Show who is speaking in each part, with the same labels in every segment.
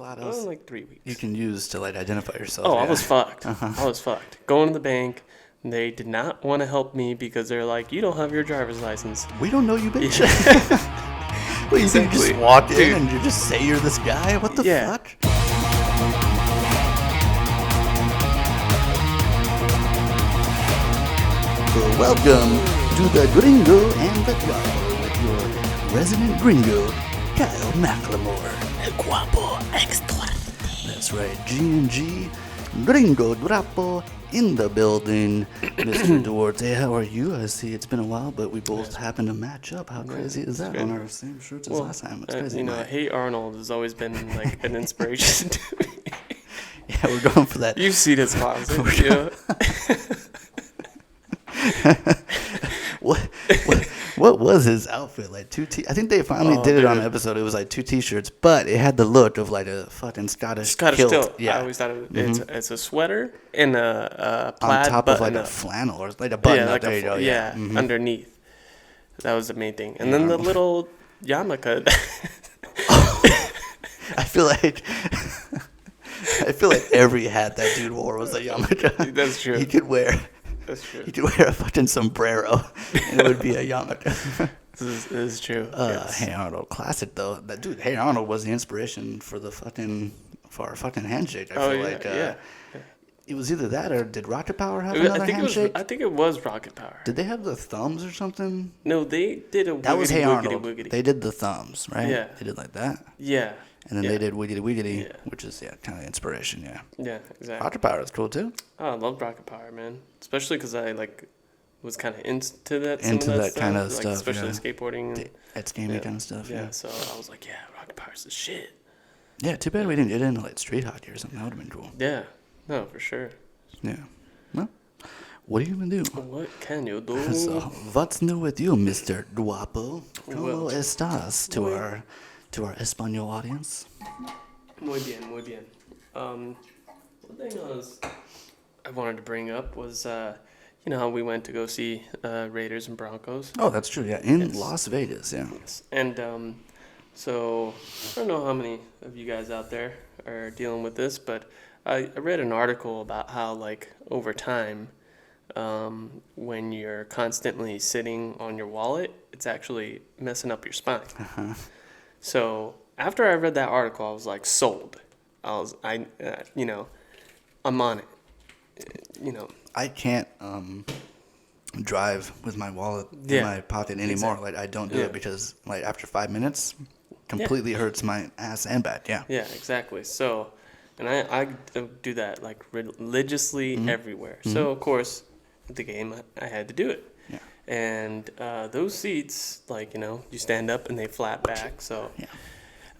Speaker 1: lot
Speaker 2: else. In like 3 weeks.
Speaker 1: You can use to like identify yourself.
Speaker 2: Oh, yeah. I was fucked. I was fucked. Going to the bank. They did not want to help me because they're like, you don't have your driver's license.
Speaker 1: We don't know you, bitch. Well, you think you just walk in and you just say you're this guy? What the fuck? Well, welcome to the Gringo and the Guapo with your resident Gringo, Kyle McLemore.
Speaker 3: El Guapo ex Duarte.
Speaker 1: That's right, G&G, Gringo, Guapo in the building. Mr. Duarte, how are you? I see it's been a while, but we both happen to match up. How crazy is that on our same shirts as last time? It's crazy.
Speaker 2: Hey Arnold has always been like an inspiration to me.
Speaker 1: Yeah, we're going for that.
Speaker 2: You've seen his closet, yeah.
Speaker 1: What was his outfit? Like I think they finally did it on an episode. It was like 2 T-shirts, but it had the look of like a fucking Scottish kilt.
Speaker 2: Yeah, I always thought it's a sweater and a plaid
Speaker 1: on top of like a flannel or like a button.
Speaker 2: Like
Speaker 1: there you go.
Speaker 2: Yeah, underneath. That was the main thing, and then the little yarmulke.
Speaker 1: I feel like every hat that dude wore was a yarmulke.
Speaker 2: That's true.
Speaker 1: He could wear.
Speaker 2: That's true.
Speaker 1: He could wear a fucking sombrero, and it would be a yarmulke.
Speaker 2: This is true.
Speaker 1: Yes. Hey Arnold, classic though. That dude, Hey Arnold, was the inspiration for our fucking handshake. I feel like it was either that or did Rocket Power have another handshake?
Speaker 2: I think it was Rocket Power.
Speaker 1: Did they have the thumbs or something?
Speaker 2: No, they did a
Speaker 1: that was Hey Arnold.
Speaker 2: Wiggity.
Speaker 1: They did the thumbs, right?
Speaker 2: Yeah,
Speaker 1: they did like that.
Speaker 2: Yeah.
Speaker 1: And then they did Wiggity Wiggity, which is, kind of inspiration, yeah.
Speaker 2: Yeah, exactly.
Speaker 1: Rocket Power is cool, too.
Speaker 2: Oh, I love Rocket Power, man. Especially because I, was kind of into that
Speaker 1: kind of stuff,
Speaker 2: especially skateboarding.
Speaker 1: The X gaming kind of stuff,
Speaker 2: yeah. So I was like, Rocket Power's the shit.
Speaker 1: Yeah, too bad we didn't get into, like, street hockey or something. That would have been cool.
Speaker 2: Yeah. No, for sure.
Speaker 1: Yeah. Well, what are you going to do?
Speaker 2: What can you do?
Speaker 1: So, what's new with you, Mr. Guapo? ¿Cómo estás to our Espanol audience?
Speaker 2: Muy bien, muy bien. One thing I wanted to bring up was, how we went to go see Raiders and Broncos.
Speaker 1: Oh, that's true, yeah, in Las Vegas, yeah.
Speaker 2: Yes. And so I don't know how many of you guys out there are dealing with this, but I read an article about how, over time, when you're constantly sitting on your wallet, it's actually messing up your spine.
Speaker 1: Uh-huh. So
Speaker 2: after I read that article, I was like sold. I'm on it.
Speaker 1: I can't drive with my wallet in my pocket anymore.
Speaker 2: Exactly.
Speaker 1: Like I don't do it because after 5 minutes, completely hurts my ass and back. Yeah.
Speaker 2: Yeah, exactly. So, and I do that religiously everywhere. Mm-hmm. So of course, at the game I had to do it.
Speaker 1: Yeah.
Speaker 2: And those seats, you stand up and they flap back. So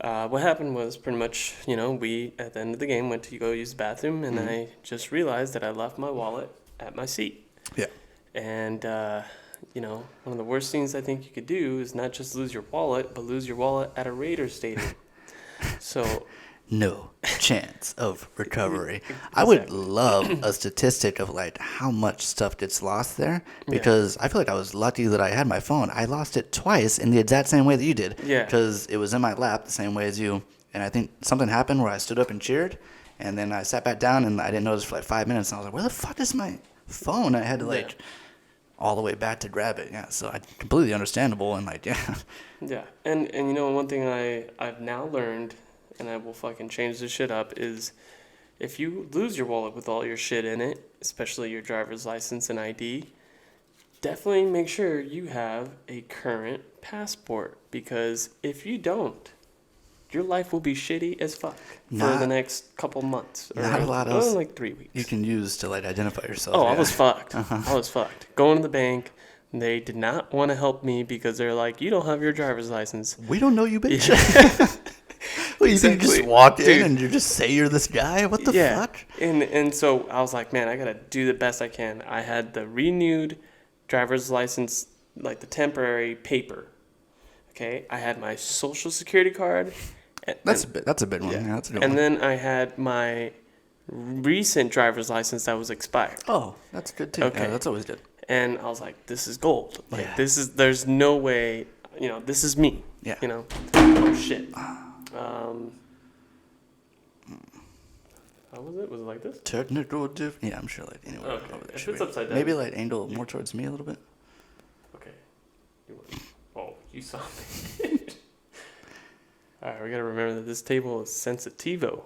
Speaker 2: what happened was pretty much, we, at the end of the game, went to go use the bathroom, and I just realized that I left my wallet at my seat.
Speaker 1: Yeah.
Speaker 2: And, one of the worst things I think you could do is not just lose your wallet, but lose your wallet at a Raiders stadium. So...
Speaker 1: No chance of recovery. Exactly. I would love a statistic of how much stuff gets lost there, because I feel like I was lucky that I had my phone. I lost it twice in the exact same way that you did.
Speaker 2: Yeah.
Speaker 1: Because it was in my lap the same way as you, and I think something happened where I stood up and cheered, and then I sat back down and I didn't notice for 5 minutes, and I was like, where the fuck is my phone? I had to all the way back to grab it. Yeah. So completely understandable and
Speaker 2: Yeah. And one thing I've now learned, and I will fucking change this shit up, is if you lose your wallet with all your shit in it, especially your driver's license and ID, definitely make sure you have a current passport, because if you don't, your life will be shitty as fuck for the next couple months.
Speaker 1: Not a lot else.
Speaker 2: 3 weeks.
Speaker 1: You can use to identify yourself.
Speaker 2: Oh, yeah. I was fucked. I was fucked. Going to the bank. They did not want to help me because they're like, you don't have your driver's license.
Speaker 1: We don't know you, bitch. Yeah. Well, you think you just walk in and you just say you're this guy? What the fuck?
Speaker 2: And so I was like, man, I got to do the best I can. I had the renewed driver's license, the temporary paper. Okay? I had my social security card.
Speaker 1: That's a big one. Yeah, that's a good one.
Speaker 2: And then I had my recent driver's license that was expired.
Speaker 1: Oh, that's good too. Okay. Yeah, that's always good.
Speaker 2: And I was like, this is gold. There's no way, this is me.
Speaker 1: Yeah.
Speaker 2: Oh, shit. How was it? Was it like this?
Speaker 1: Technical diff. Yeah, I'm sure like anywhere
Speaker 2: Okay.
Speaker 1: over there.
Speaker 2: If
Speaker 1: should
Speaker 2: it's
Speaker 1: be.
Speaker 2: upside down.
Speaker 1: Maybe like angle more towards me a little bit.
Speaker 2: Okay. Oh, you saw me. All right, we gotta remember that this table is sensitivo.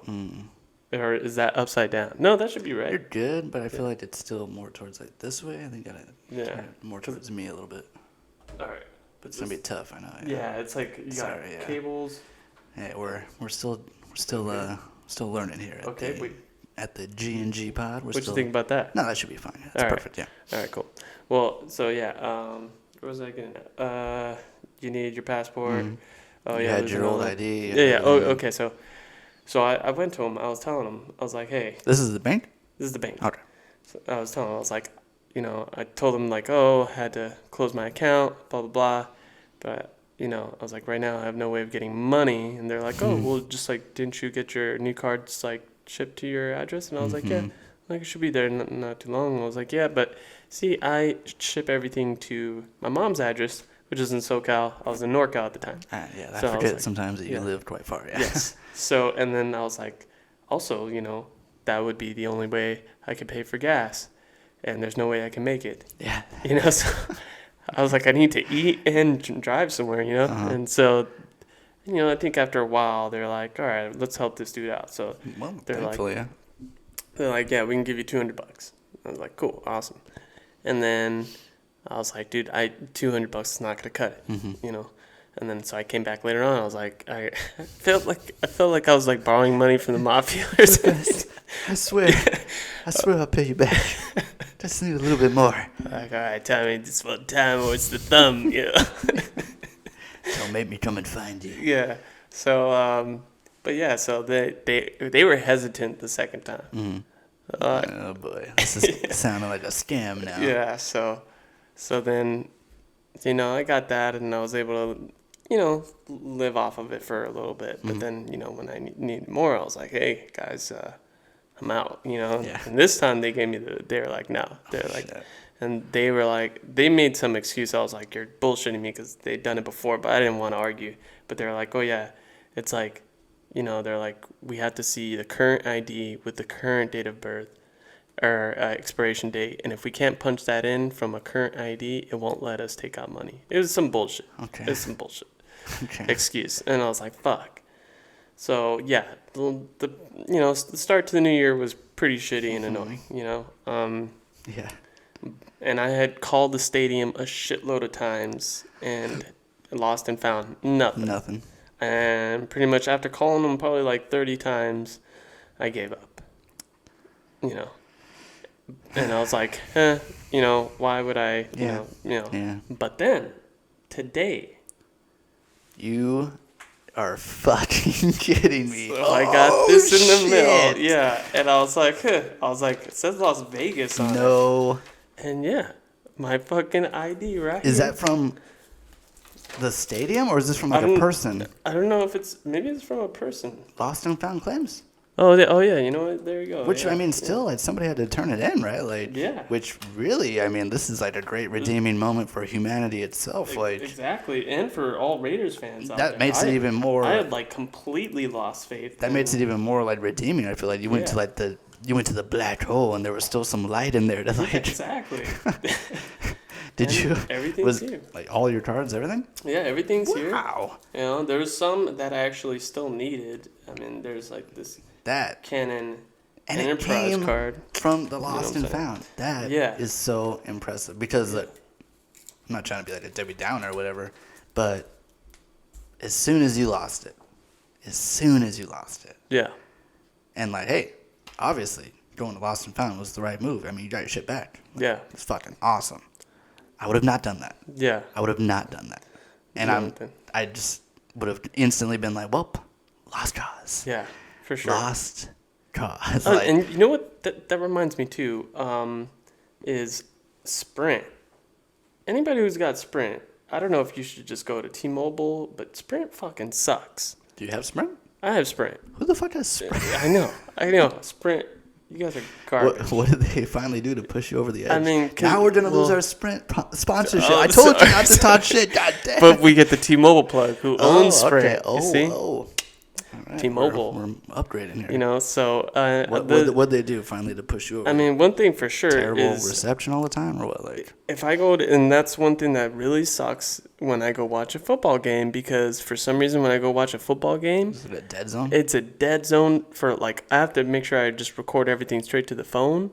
Speaker 2: Or is that upside down? No, that should be right.
Speaker 1: You're good, but I feel like it's still more towards like this way. I think I gotta turn it more
Speaker 2: 'Cause-
Speaker 1: towards me a little bit.
Speaker 2: All right.
Speaker 1: But it's gonna be tough. I know.
Speaker 2: Yeah, it's like you got
Speaker 1: Sorry, yeah.
Speaker 2: cables.
Speaker 1: Hey, we're still learning here.
Speaker 2: Okay, wait.
Speaker 1: At the G&G pod.
Speaker 2: What you think about that?
Speaker 1: No, that should be fine. That's
Speaker 2: All right.
Speaker 1: perfect. Yeah.
Speaker 2: All right, cool. Well, so yeah, what was I getting at? You needed your passport. Oh
Speaker 1: You
Speaker 2: yeah,
Speaker 1: had
Speaker 2: there's
Speaker 1: your
Speaker 2: an
Speaker 1: old
Speaker 2: old-
Speaker 1: ID.
Speaker 2: Yeah. Oh, okay. So I went to him. I was telling him. I was like, hey,
Speaker 1: This is the bank.
Speaker 2: this is the bank.
Speaker 1: Okay.
Speaker 2: So I was telling him. I was like, I told him like, oh, I had to close my account, blah blah blah, but. I was like, right now I have no way of getting money. And they're like, oh, well, just like, didn't you get your new cards like shipped to your address? And I was like, yeah, like it should be there not too long. I was like, yeah, but see, I ship everything to my mom's address, which is in SoCal. I was in NorCal at the time.
Speaker 1: Yeah, I
Speaker 2: So I was
Speaker 1: forget
Speaker 2: like,
Speaker 1: sometimes that you
Speaker 2: yeah.
Speaker 1: live quite far. Yeah.
Speaker 2: Yes. So, and then I was like, also, that would be the only way I could pay for gas. And there's no way I can make it.
Speaker 1: Yeah.
Speaker 2: So I was like, I need to eat and drive somewhere, And so, I think after a while, they're like, all right, let's help this dude out. So
Speaker 1: Well,
Speaker 2: they're
Speaker 1: thankfully, yeah.
Speaker 2: they're like, yeah, we can give you $200. I was like, cool, awesome. And then I was like, dude, $200 is not gonna cut it, And then so I came back later on. I was like, I felt like I was like borrowing money from the mafia or something.
Speaker 1: I swear I'll pay you back. Just need a little bit more.
Speaker 2: Like, all right, tell me this one time or it's the thumb,
Speaker 1: Don't make me come and find you.
Speaker 2: Yeah. So, but yeah, so they were hesitant the second time.
Speaker 1: Oh boy, this is sounding like a scam now.
Speaker 2: Yeah. So then, I got that and I was able to, live off of it for a little bit. But then, when I needed more, I was like, hey guys, I'm out.
Speaker 1: Yeah.
Speaker 2: And this time they gave me they were like, no. They're like, and they were like, they made some excuse. I was like, you're bullshitting me because they'd done it before, but I didn't want to argue. But they were like, oh yeah, it's like, they're like, we have to see the current ID with the current date of birth or expiration date. And if we can't punch that in from a current ID, it won't let us take out money. It was some bullshit.
Speaker 1: Okay.
Speaker 2: It was some bullshit
Speaker 1: Okay.
Speaker 2: excuse. And I was like, fuck. So yeah, the start to the new year was pretty shitty and annoying,
Speaker 1: Yeah.
Speaker 2: And I had called the stadium a shitload of times and lost and found nothing. And pretty much after calling them probably like 30 times, I gave up. And I was like, why would I,
Speaker 1: Yeah.
Speaker 2: But then, today,
Speaker 1: You are fucking kidding me.
Speaker 2: so I got this in the mail.
Speaker 1: shit.
Speaker 2: Yeah. And I was like, it says Las Vegas on it.
Speaker 1: No.
Speaker 2: And yeah, my fucking ID right
Speaker 1: Is
Speaker 2: here.
Speaker 1: that from the stadium or is this from
Speaker 2: I
Speaker 1: like a
Speaker 2: don't-
Speaker 1: person?
Speaker 2: I don't know if maybe it's from a person.
Speaker 1: Lost and found claims?
Speaker 2: Oh yeah, you know what? There you go.
Speaker 1: Which,
Speaker 2: yeah.
Speaker 1: I mean, still, like, somebody had to turn it in, right? Like,
Speaker 2: Yeah.
Speaker 1: Which really, I mean, this is like a great redeeming moment for humanity itself. Like,
Speaker 2: Exactly, and for all Raiders fans out
Speaker 1: that
Speaker 2: there.
Speaker 1: makes it even more.
Speaker 2: I had like completely lost faith.
Speaker 1: That makes it even more like redeeming. I feel like you went to
Speaker 2: Yeah.
Speaker 1: like you went to the black hole and there was still some light in there to like.
Speaker 2: Exactly.
Speaker 1: Did
Speaker 2: And
Speaker 1: you?
Speaker 2: everything's
Speaker 1: was
Speaker 2: here.
Speaker 1: like all your cards, everything?
Speaker 2: Yeah, everything's here.
Speaker 1: Wow.
Speaker 2: There's some that I actually still needed. I mean, there's like this
Speaker 1: That
Speaker 2: Canon
Speaker 1: and it
Speaker 2: Enterprise
Speaker 1: came
Speaker 2: card.
Speaker 1: from the Lost
Speaker 2: what
Speaker 1: and
Speaker 2: I'm saying?
Speaker 1: Found. That
Speaker 2: Yeah.
Speaker 1: is so impressive because like, I'm not trying to be like a Debbie Downer or whatever, but as soon as you lost it,
Speaker 2: Yeah.
Speaker 1: and like, hey, obviously going to Lost and Found was the right move. I mean, you got your shit back.
Speaker 2: Yeah.
Speaker 1: It's fucking awesome. I would have not done that.
Speaker 2: Yeah.
Speaker 1: I would have not done that. And
Speaker 2: Yeah,
Speaker 1: I just would have instantly been like, well, lost cause.
Speaker 2: Yeah, for sure.
Speaker 1: Lost cause.
Speaker 2: Oh,
Speaker 1: Like,
Speaker 2: and you know what? That reminds me too. Is Sprint. Anybody who's got Sprint, I don't know if you should just go to T-Mobile, but Sprint fucking sucks.
Speaker 1: do you have Sprint?
Speaker 2: I have Sprint.
Speaker 1: Who the fuck has Sprint?
Speaker 2: I know. Sprint. You guys are garbage.
Speaker 1: What did they finally do to push you over the edge?
Speaker 2: I mean,
Speaker 1: now we're gonna lose
Speaker 2: well-
Speaker 1: our Sprint sponsorship.
Speaker 2: Oh,
Speaker 1: I told you
Speaker 2: sorry.
Speaker 1: not to talk shit. God damn.
Speaker 2: But we get the T-Mobile plug who owns Sprint.
Speaker 1: Okay.
Speaker 2: You see?
Speaker 1: Oh. All right,
Speaker 2: T-Mobile.
Speaker 1: We're upgrading here.
Speaker 2: You know, so
Speaker 1: What'd they do finally to push you over?
Speaker 2: I mean, one thing for sure
Speaker 1: terrible
Speaker 2: is
Speaker 1: reception all the time, or what? Like,
Speaker 2: if I go to, and that's one thing that really sucks when I go watch a football game, because for some reason when I go watch a football game,
Speaker 1: is it a dead zone?
Speaker 2: it's a dead zone for like, I have to make sure I just record everything straight to the phone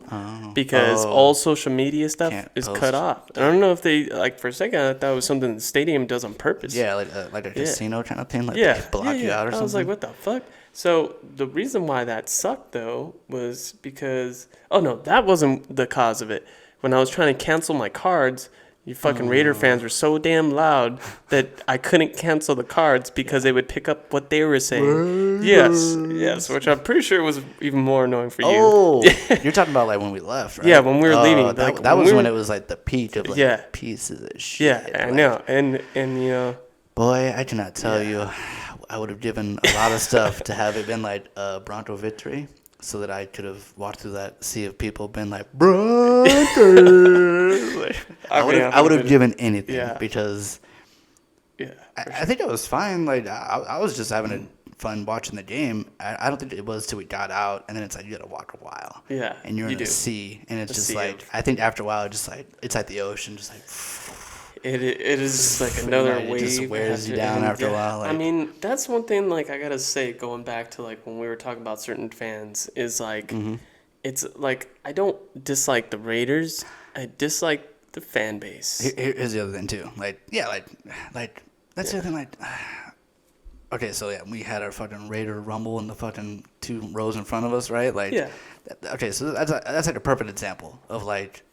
Speaker 2: because all social media stuff is cut off. And I don't know if they, like, for a second I thought it was something the stadium does on purpose.
Speaker 1: Yeah, like a casino kind of thing. Like
Speaker 2: Yeah,
Speaker 1: they block you out or something.
Speaker 2: I was like, what the fuck? So the reason why that sucked though was because, oh no, that wasn't the cause of it. When I was trying to cancel my cards, you fucking Raider fans were so damn loud that I couldn't cancel the cards because they would pick up what they were saying. Yes, which I'm pretty sure was even more annoying for you.
Speaker 1: Oh, you're talking about like when we left, right?
Speaker 2: Yeah, when we were leaving.
Speaker 1: That was when it was like the peak of like pieces of shit.
Speaker 2: Yeah, I
Speaker 1: like,
Speaker 2: know. And you know.
Speaker 1: Boy, I cannot tell you. I would have given a lot of stuff to have it been like a Bronco victory, so that I could have walked through that sea of people, been like Broncos. I would have given anything because I think it was fine. Like I was just having fun watching the game. I don't think it was till we got out, and then it's like you got to walk a while.
Speaker 2: Yeah,
Speaker 1: and you're in the sea, and it's just like I think after a while, it's like the ocean, just like.
Speaker 2: It is just like another wave.
Speaker 1: It just wears you down after a while. Like.
Speaker 2: I mean, that's one thing, like, I gotta say, going back to, like, when we were talking about certain fans, is, like, it's, like, I don't dislike the Raiders. I dislike the fan base.
Speaker 1: Here's the other thing, too. Like, yeah, like that's the other thing, like... Okay, so, yeah, we had our fucking Raider Rumble in the fucking 2 rows in front of us, right? Like, yeah. Okay, so that's like a perfect example of, like...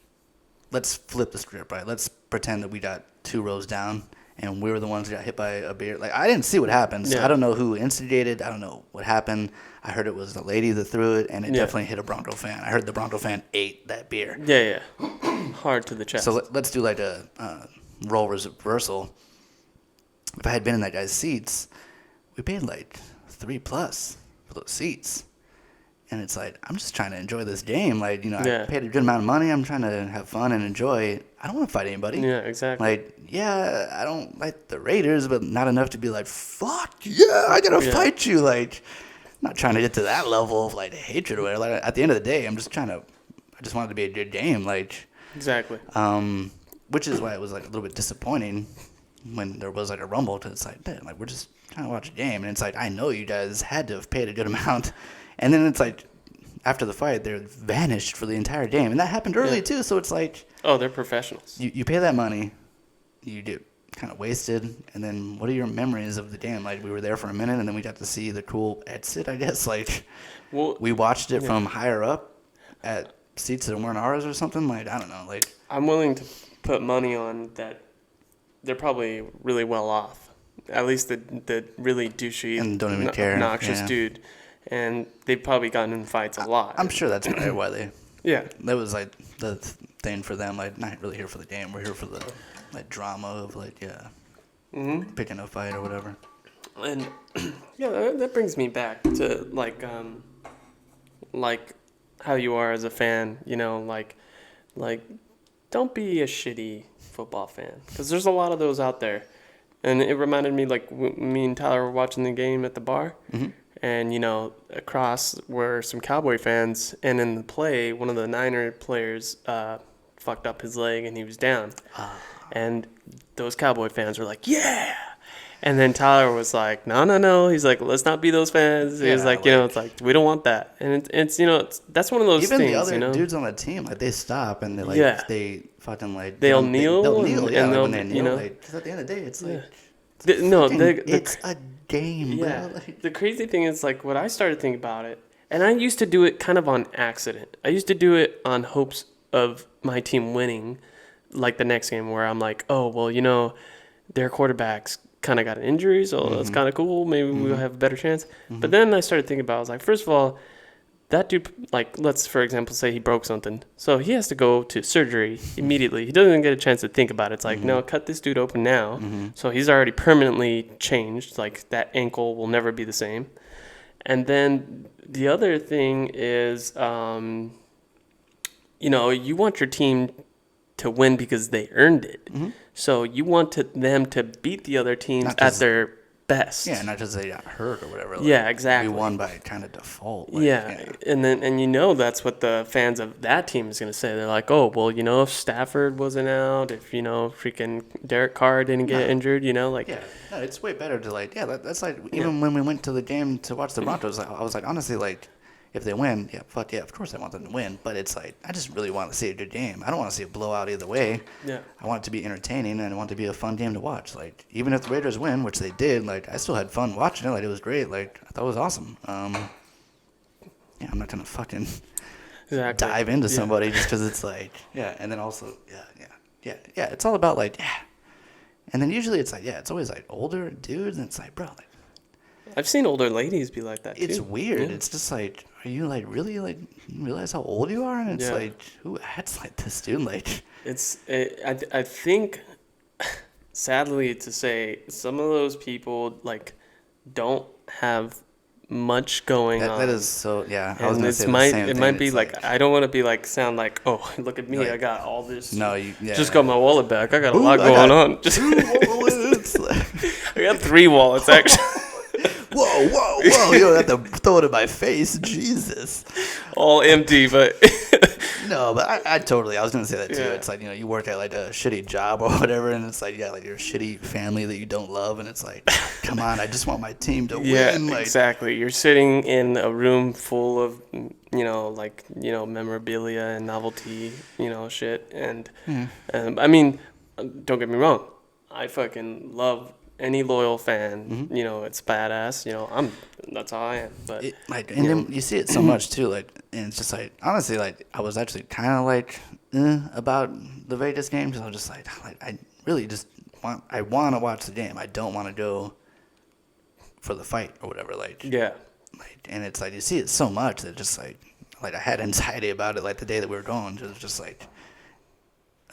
Speaker 1: Let's flip the script, right? Let's pretend that we got 2 rows down and we were the ones who got hit by a beer. Like, I didn't see what happened. So I don't know who instigated. I don't know what happened. I heard it was the lady that threw it, and it definitely hit a Bronco fan. I heard the Bronco fan ate that beer.
Speaker 2: Yeah. Hard to the chest.
Speaker 1: So let's do like a role reversal. If I had been in that guy's seats, we paid like $3+ for those seats. And it's like, I'm just trying to enjoy this game. Like, you know, I paid a good amount of money. I'm trying to have fun and enjoy it. I don't want to fight anybody.
Speaker 2: Yeah, exactly.
Speaker 1: Like, yeah, I don't like the Raiders, but not enough to be like, fuck, yeah, I got to fight you. Like, I'm not trying to get to that level of, like, hatred or whatever. Like, at the end of the day, I just wanted to be a good game. Like,
Speaker 2: exactly.
Speaker 1: Which is why it was, like, a little bit disappointing when there was, like, a rumble. Because it's like, man, like, we're just trying to watch a game. And it's like, I know you guys had to have paid a good amount. And then it's like, after the fight, they're vanished for the entire game. And that happened early, too. So it's like...
Speaker 2: Oh, they're professionals.
Speaker 1: You pay that money. You get kind of wasted. And then what are your memories of the game? Like, we were there for a minute, and then we got to see the cool exit, I guess. Like, we watched it from higher up at seats that weren't ours or something. Like, I don't know. Like,
Speaker 2: I'm willing to put money on that they're probably really well off. At least the really douchey,
Speaker 1: and don't even care.
Speaker 2: Obnoxious dude. And they've probably gotten in fights a lot.
Speaker 1: I'm sure that's probably why they...
Speaker 2: Yeah.
Speaker 1: That was, like, the thing for them. Like, not really here for the game. We're here for the, like, drama of, like, picking a fight or whatever.
Speaker 2: And, that brings me back to, like how you are as a fan, you know, like don't be a shitty football fan. Because there's a lot of those out there. And it reminded me, like, me and Tyler were watching the game at the bar. Mm-hmm. And, you know, across were some Cowboy fans. And in the play, one of the Niner players fucked up his leg and he was down. And those Cowboy fans were like, yeah. And then Tyler was like, no. He's like, let's not be those fans. He was like, you know, it's like, we don't want that. And it's you know, that's one of those
Speaker 1: even
Speaker 2: things,
Speaker 1: the other
Speaker 2: you know?
Speaker 1: dudes on the team, like, they stop and they, like, they fucking, like...
Speaker 2: They'll kneel.
Speaker 1: They'll kneel,
Speaker 2: and they'll,
Speaker 1: when they kneel.
Speaker 2: You know?
Speaker 1: Because at the end of the day, it's like...
Speaker 2: It's
Speaker 1: a game, bro.
Speaker 2: Yeah. The crazy thing is, like, what I started thinking about it, and I used to do it kind of on accident. I used to do it on hopes of my team winning, like the next game, where I'm like, oh, well, you know, their quarterback's kind of got an injury, so that's kind of cool. Maybe we'll have a better chance. But then I started thinking about it. I was like, first of all, that dude, like, let's, for example, say he broke something. So he has to go to surgery immediately. He doesn't even get a chance to think about it. It's like, no, cut this dude open now. So he's already permanently changed. Like, that ankle will never be the same. And then the other thing is, you know, you want your team to win because they earned it. So you want them to beat the other teams at their best.
Speaker 1: Yeah, not just they got hurt or whatever. Like,
Speaker 2: Yeah, exactly.
Speaker 1: We won by kind of default. Like,
Speaker 2: yeah, and you know that's what the fans of that team is gonna say. They're like, oh well, you know, if Stafford wasn't out, if you know freaking Derek Carr didn't get injured, you know, like
Speaker 1: yeah, no, it's way better to like that's like even when we went to the game to watch the Broncos, like, I was like honestly like if they win, fuck yeah, of course I want them to win, but it's like I just really want to see a good game. I don't want to see a blowout either way.
Speaker 2: Yeah.
Speaker 1: I want it to be entertaining and I want it to be a fun game to watch. Like even if the Raiders win, which they did, like I still had fun watching it. Like it was great. Like I thought it was awesome. Yeah, I'm not gonna fucking dive into somebody just because it's like and then also yeah. It's all about like and then usually it's like it's always like older dudes and it's like bro like.
Speaker 2: I've seen older ladies be like that too.
Speaker 1: It's weird. Yeah. It's just like, are you like really like you realize how old you are? And it's like, who acts like this, dude? Like,
Speaker 2: I think, sadly to say, some of those people like don't have much going on.
Speaker 1: That is so I was
Speaker 2: and
Speaker 1: gonna say the same
Speaker 2: it
Speaker 1: thing.
Speaker 2: might be like I don't want to be like sound like oh look at me
Speaker 1: like,
Speaker 2: I got all this.
Speaker 1: No,
Speaker 2: just got my wallet back. I got a lot going on. Just I got 3 wallets actually.
Speaker 1: Whoa! You don't have to throw it in my face, Jesus.
Speaker 2: All empty, but
Speaker 1: no, but I totally. I was gonna say that too. Yeah. It's like you work at like a shitty job or whatever, and it's like like your shitty family that you don't love, and it's like, come on, I just want my team to win. Like,
Speaker 2: exactly. You're sitting in a room full of memorabilia and novelty, shit, and I mean, don't get me wrong, I fucking love. Any loyal fan, it's badass. That's how I am. But
Speaker 1: then you see it so much too. Like, and it's just like honestly, like I was actually kind of like about the Vegas game because I was just like I really just want to watch the game. I don't want to go for the fight or whatever. Like and it's like you see it so much that just like I had anxiety about it. Like the day that we were going, it was just like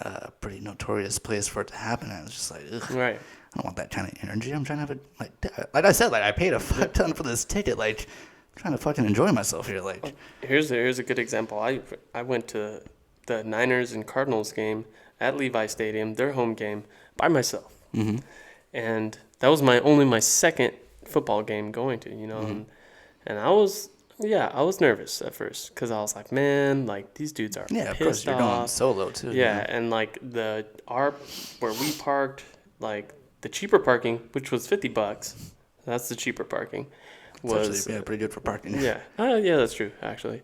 Speaker 1: a pretty notorious place for it to happen. And it was just like ugh.
Speaker 2: Right.
Speaker 1: I don't want that kind of energy. I'm trying to have it like I said, like I paid a fuck ton for this ticket. Like I'm trying to fucking enjoy myself here. Like
Speaker 2: here's a good example. I went to the Niners and Cardinals game at Levi Stadium, their home game, by myself, and that was my second football game going to, and I was nervous at first because I was like, man, like these dudes are pissed
Speaker 1: of course you're
Speaker 2: off.
Speaker 1: going solo too.
Speaker 2: And like where we parked like. The cheaper parking, which was $50, that's the cheaper parking. Was
Speaker 1: actually, pretty good for parking.
Speaker 2: Yeah, that's true. Actually,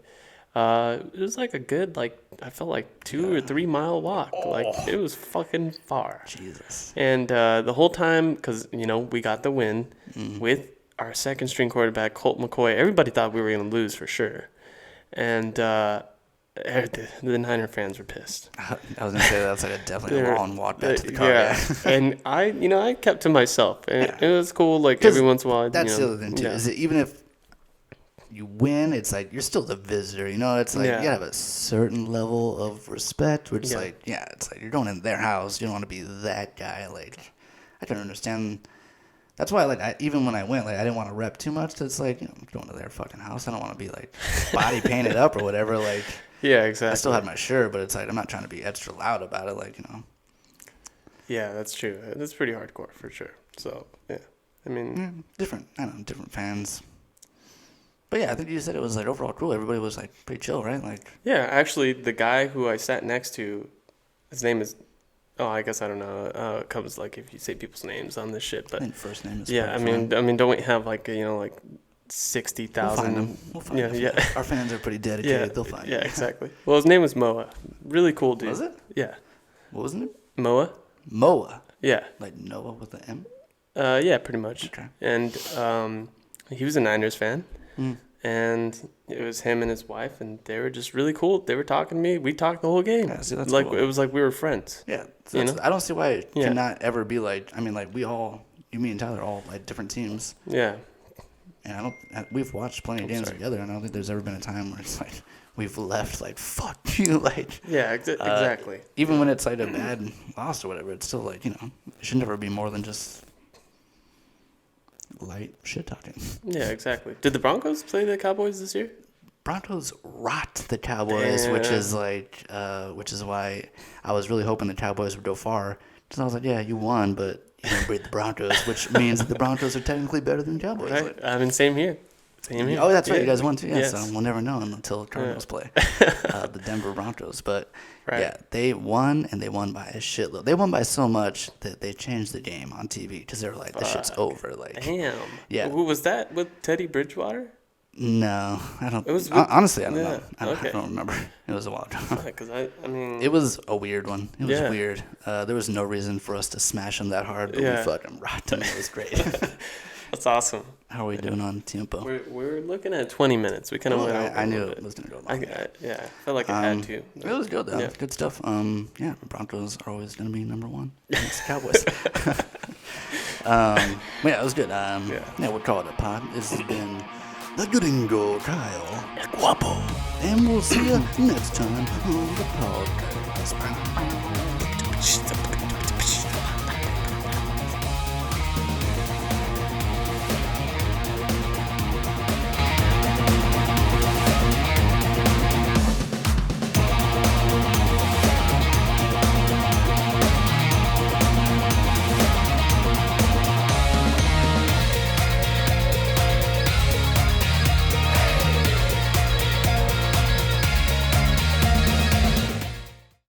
Speaker 2: it was like a good I felt like 2 or 3 mile walk. Like it was fucking far.
Speaker 1: Jesus.
Speaker 2: And the whole time, because we got the win with our second string quarterback Colt McCoy. Everybody thought we were gonna lose for sure, and. The Niner fans were pissed.
Speaker 1: I was gonna say that's like definitely a long walk back to the car.
Speaker 2: And I kept to myself, and it was cool. Like every once in a while,
Speaker 1: that's the other thing too. Is that even if you win, it's like you're still the visitor. It's like you gotta have a certain level of respect. Which is like it's like you're going in their house. You don't want to be that guy. Like I can understand. That's why, even when I went, I didn't want to rep too much. Cause it's like, I'm going to their fucking house. I don't want to be, body painted up or whatever.
Speaker 2: Yeah, exactly.
Speaker 1: I still had my shirt, but it's like, I'm not trying to be extra loud about it,
Speaker 2: Yeah, that's true. That's pretty hardcore, for sure. So, yeah. I mean...
Speaker 1: different fans. But, yeah, I think you said it was, overall cool. Everybody was, pretty chill, right?
Speaker 2: Yeah, actually, the guy who I sat next to, his name is... Oh, I guess I don't know. It comes if you say people's names on this shit, but
Speaker 1: I think first name is.
Speaker 2: Yeah, I mean, don't we have 60,000?
Speaker 1: We'll find them. Yeah. Our fans are pretty dedicated. They'll find.
Speaker 2: Yeah, exactly. Well, his name was Moa. Really cool dude.
Speaker 1: Was it?
Speaker 2: Yeah.
Speaker 1: What was his name?
Speaker 2: Moa.
Speaker 1: Yeah. Like Noah with an M.
Speaker 2: Yeah, pretty much.
Speaker 1: Okay.
Speaker 2: And he was a Niners fan. And it was him and his wife, and they were just really cool. They were talking to me. We talked the whole game.
Speaker 1: Yeah, see, that's
Speaker 2: cool.
Speaker 1: It
Speaker 2: was like we were friends.
Speaker 1: Yeah, I don't see why it cannot ever be we all, me and Tyler, all different teams.
Speaker 2: Yeah.
Speaker 1: And we've watched plenty of games together, and I don't think there's ever been a time where it's we've left fuck you,
Speaker 2: Yeah, exactly.
Speaker 1: Even when it's a bad loss or whatever, it's still it should never be more than just light shit talking.
Speaker 2: Yeah, exactly. Did the Broncos play the Cowboys this year?
Speaker 1: Broncos rocked the Cowboys, which is why I was really hoping the Cowboys would go far. Because I was like, yeah, you won, but You didn't beat the Broncos, which means that the Broncos are technically better than the Cowboys.
Speaker 2: Right. I mean, same here. Same here.
Speaker 1: Oh, that's right.
Speaker 2: Yeah.
Speaker 1: You guys won too. Yeah,
Speaker 2: Yes.
Speaker 1: so we'll never know until Cardinals play the Denver Broncos. But
Speaker 2: Right.
Speaker 1: yeah, they won, and they won by a shitload. They won by so much that they changed the game on TV because they were like, "This shit's over." Like,
Speaker 2: Damn.
Speaker 1: Yeah.
Speaker 2: Who was that with Teddy Bridgewater?
Speaker 1: no, I don't.
Speaker 2: It was
Speaker 1: honestly, I don't
Speaker 2: yeah,
Speaker 1: know. I
Speaker 2: okay.
Speaker 1: don't remember. It was a while ago.
Speaker 2: Because I mean.
Speaker 1: It was a weird one. It was
Speaker 2: Yeah.
Speaker 1: weird. There was no reason for us to smash them that hard, but we
Speaker 2: Yeah.
Speaker 1: fucking rocked them. It was great.
Speaker 2: That's awesome.
Speaker 1: How are we doing on tempo?
Speaker 2: We're looking at 20 minutes. We kind of went over.
Speaker 1: I
Speaker 2: a
Speaker 1: knew
Speaker 2: little
Speaker 1: it
Speaker 2: bit.
Speaker 1: was gonna go
Speaker 2: I
Speaker 1: long.
Speaker 2: yeah, I felt like I had to.
Speaker 1: It was good though.
Speaker 2: Yeah.
Speaker 1: Good stuff. Yeah, Broncos are always gonna be number one against the Cowboys. Yeah, it was good. Yeah, we'll call it a pod. This has been the Gringo, Kyle,
Speaker 3: Guapo.
Speaker 1: and we'll see you next time on the podcast.